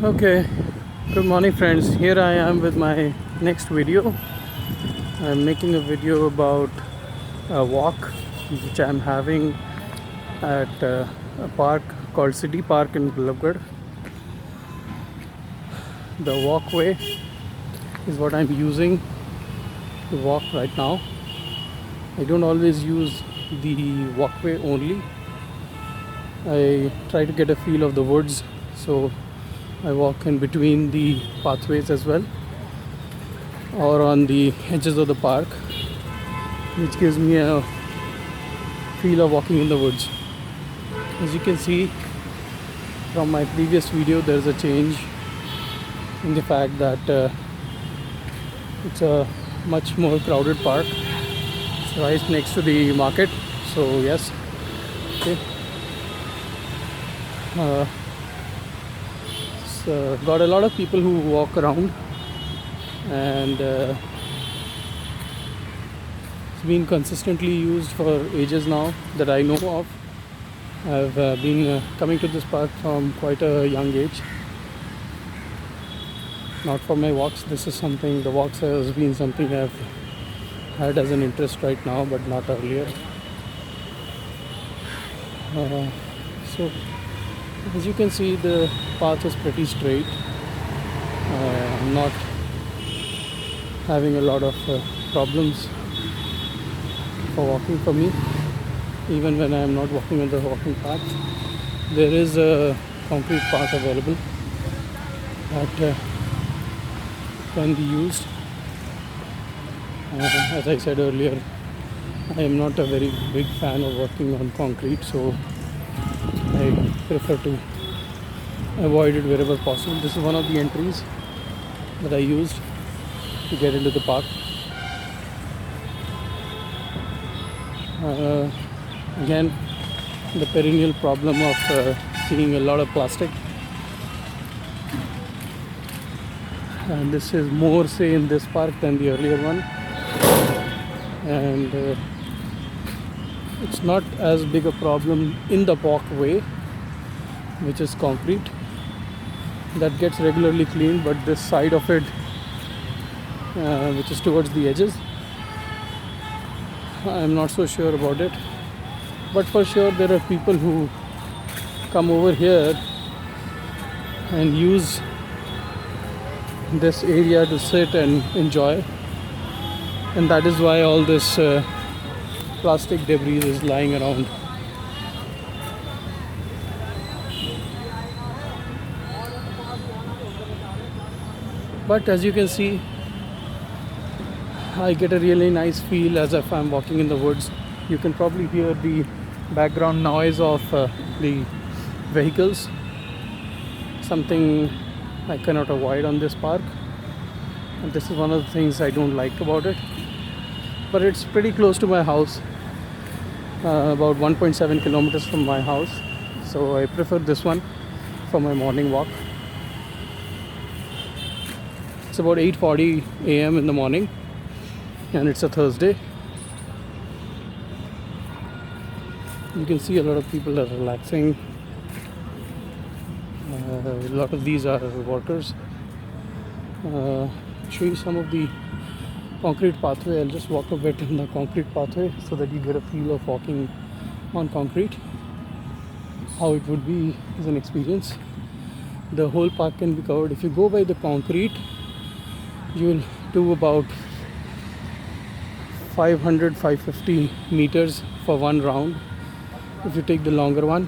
Okay, good morning friends. Here I am with my next video. I'm making a video about a walk which I'm having at a park called City Park in Ballabgarh. The walkway is what I'm using to walk right now. I don't always use the walkway only. I try to get a feel of the woods, so I walk in between the pathways as well, or on the edges of the park, which gives me a feel of walking in the woods. As you can see from my previous video, there's a change in the fact that it's a much more crowded park. It's right next to the market, so yes. Okay. So got a lot of people who walk around, and it's been consistently used for ages now that I know of. I've been coming to this park from quite a young age. Not for my walks. This is something, the walks has been something I've had as an interest right now, but not earlier. So as you can see, the path is pretty straight. I'm not having a lot of problems for walking for me. Even when I am not walking on the walking path, there is a concrete path available that can be used. As I said earlier, I am not a very big fan of working on concrete, so I prefer to avoid it wherever possible. This is one of the entries that I used to get into the park. Again, the perennial problem of seeing a lot of plastic, and this is more, say, in this park than the earlier one, and it's not as big a problem in the walkway, which is concrete, that gets regularly cleaned, but this side of it, which is towards the edges, I'm not so sure about it. But for sure there are people who come over here and use this area to sit and enjoy, and that is why all this plastic debris is lying around. But as you can see, I get a really nice feel as if I'm walking in the woods. You can probably hear the background noise of the vehicles, something I cannot avoid on this park, and this is one of the things I don't like about it. But it's pretty close to my house, about 1.7 kilometers from my house, so I prefer this one for my morning walk. It's about 8:40 a.m. in the morning, and it's a Thursday. You can see a lot of people are relaxing. A lot of these are workers. Show you some of the concrete pathway. I'll just walk a bit in the concrete pathway so that you get a feel of walking on concrete, how it would be as an experience. The whole park can be covered. If you go by the concrete, you will do about 550 meters for one round. If you take the longer one,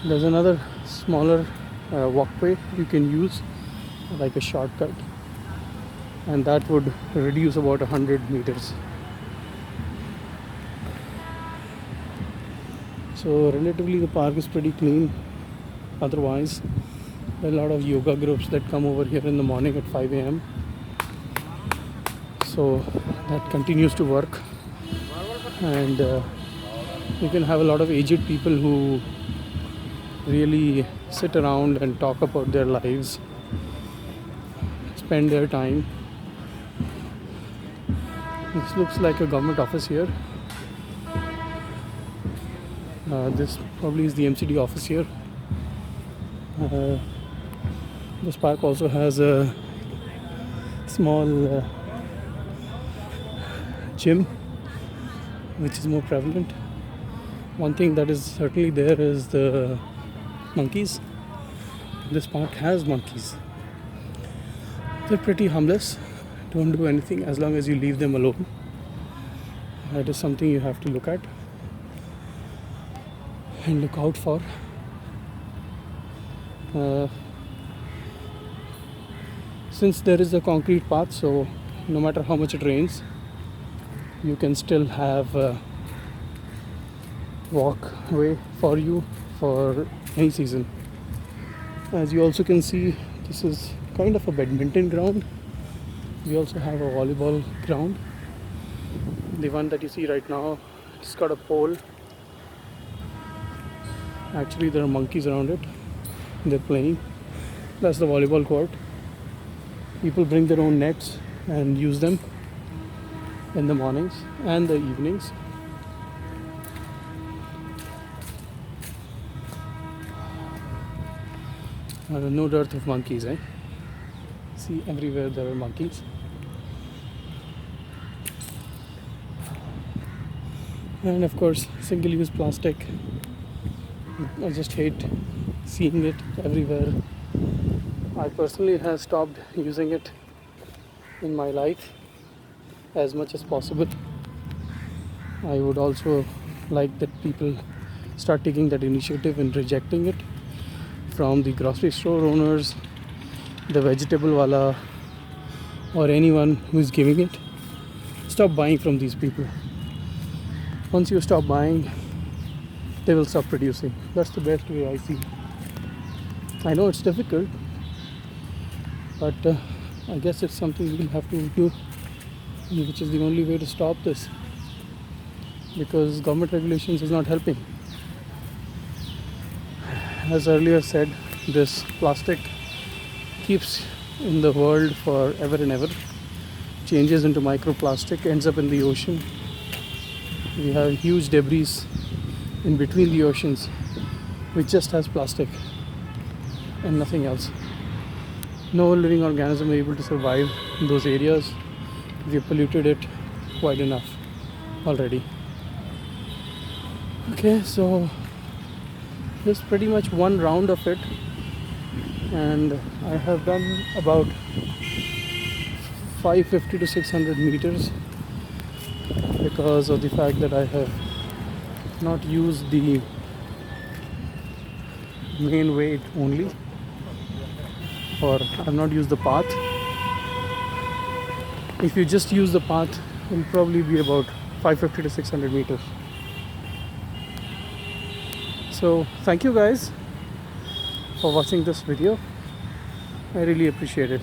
there's another smaller walkway you can use, like a shortcut, and that would reduce about 100 meters. So relatively the park is pretty clean. Otherwise, there are a lot of yoga groups that come over here in the morning at 5 a.m. So that continues to work, and you can have a lot of aged people who really sit around and talk about their lives, spend their time. This looks like a government office here. This probably is the MCD office here. This park also has a small gym, which is more prevalent. One thing that is certainly there is the monkeys. This park has monkeys. They're pretty harmless, don't do anything as long as you leave them alone. That is something you have to look at and look out for. Since there is a concrete path, so no matter how much it rains, you can still have a walkway for you for any season. As you also can see, this is kind of a badminton ground. We also have a volleyball ground. The one that you see right now, it's got a pole. Actually, there are monkeys around it. They're playing. That's the volleyball court. People bring their own nets and use them in the mornings and the evenings. No dearth of monkeys, eh? See, everywhere there are monkeys. And of course, single-use plastic. I just hate seeing it everywhere. I personally have stopped using it in my life as much as possible. I would also like that people start taking that initiative and rejecting it from the grocery store owners, the vegetable wala, or anyone who is giving it. Stop buying from these people. Once you stop buying, they will stop producing. That's the best way I see. I know it's difficult, but I guess it's something we'll have to do, which is the only way to stop this, because government regulations is not helping. As earlier said, this plastic keeps in the world for ever and ever, changes into microplastic, ends up in the ocean. We have huge debris in between the oceans, which just has plastic and nothing else. No living organism are able to survive in those areas. We have polluted it quite enough already. Okay, so this is pretty much one round of it, and I have done about 550 to 600 meters because of the fact that I have not used the main way only, or I have not used the path. If you just use the path, it will probably be about 550 to 600 meters. So thank you guys for watching this video. I really appreciate it.